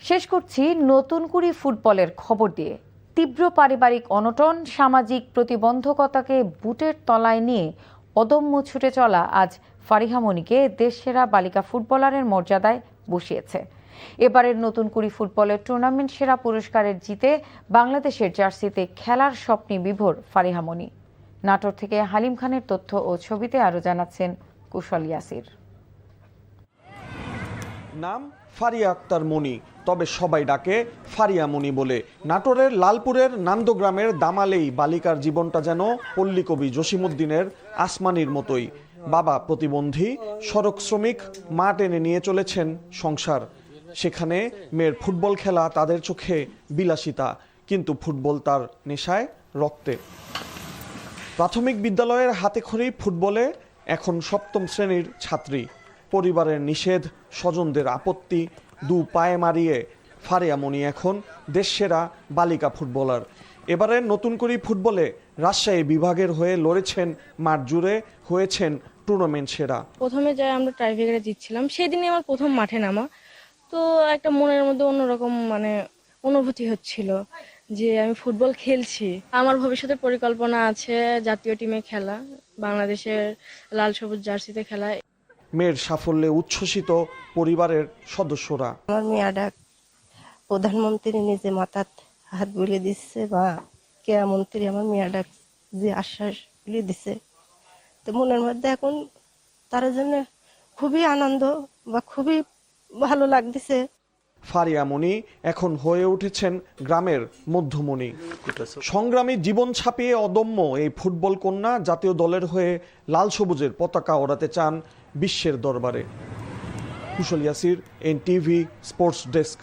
শেষ করছি নতুন কুড়ি ফুটবলের খবর দিয়ে। তীব্র পারিবারিক অনটন, সামাজিক প্রতিবন্ধকতাকে বুটের তলায় নিয়ে অদম্য ছুটে চলা আজ ফারিহা মনিকে দেশসেরা বালিকা ফুটবলারের মর্যাদায় বসিয়েছে। এবারের নতুন কুড়ি ফুটবলের টুর্নামেন্ট সেরা পুরস্কারের জিতে বাংলাদেশের জার্সিতে খেলার স্বপ্নে বিভোর ফারিহা মনি। নাটোর থেকে হালিম খানের তথ্য ও ছবিতে আরো জানাচ্ছেন কুশল ইয়াসির। নাম ফারিয়া আক্তার মনি, তবে সবাই ডাকে ফারিয়া মনি বলে। নাটোরের লালপুরের নান্দগ্রামের দামালেই বালিকার জীবনটা যেন পল্লীকবি জসিমউদ্দিনের আসমানির মতোই। বাবা প্রতিবন্ধী, সড়ক শ্রমিক, মা টেনে নিয়ে চলেছেন সংসার। সেখানে মেয়ের ফুটবল খেলা তাদের চোখে বিলাসিতা, কিন্তু ফুটবল তার নেশায়, রক্তে। প্রাথমিক বিদ্যালয়ের হাতেখড়ি ফুটবলে এখন সপ্তম শ্রেণীর ছাত্রী। পরিবারের নিষেধ, স্বজনদের আপত্তি দু পায়ে মারিয়ে ফারিয়া মনি এখন দেশসেরা বালিকা ফুটবলার। এবারের নতুন করে ফুটবলে রাজশাহী বিভাগের হয়ে লড়েছেন মাঠ জুড়ে, হয়েছেন টুর্নামেন্ট সেরা। প্রথমে যাই আমরা টাইব্রেকারে জিতছিলাম, সেদিনই আমার প্রথম মাঠে নামা। তো একটা মনের মধ্যে অন্যরকম অনুভূতি হচ্ছিল যে আমি ফুটবল খেলছি। আমার ভবিষ্যতের পরিকল্পনা আছে জাতীয় টিমে খেলা, বাংলাদেশের লাল সবুজ জার্সিতে খেলা। মেয়ের সাফল্যে উচ্ছ্বসিত পরিবারের সদস্যরা। আমার মেয়েটা প্রধানমন্ত্রী নিজে মাথাত হাত বুলিয়ে দিচ্ছে, বা ক্রীড়ামন্ত্রী আমার মেয়েটা যে আশ্বাস বুলিয়ে দিচ্ছে, তো মনের মধ্যে এখন তার জন্য খুবই আনন্দ বা খুবই ভালো লাগতেছে। ফারিয়া মনি এখন হয়ে উঠেছেন গ্রামের মধ্যমণি। সংগ্রামী জীবন ছাপিয়ে অদম্য এই ফুটবল কন্যা জাতীয় দলের হয়ে লাল সবুজের পতাকা ওড়াতে চান বিশ্বের দরবারে। কুশল ইয়াসির, NTV স্পোর্টস ডেস্ক।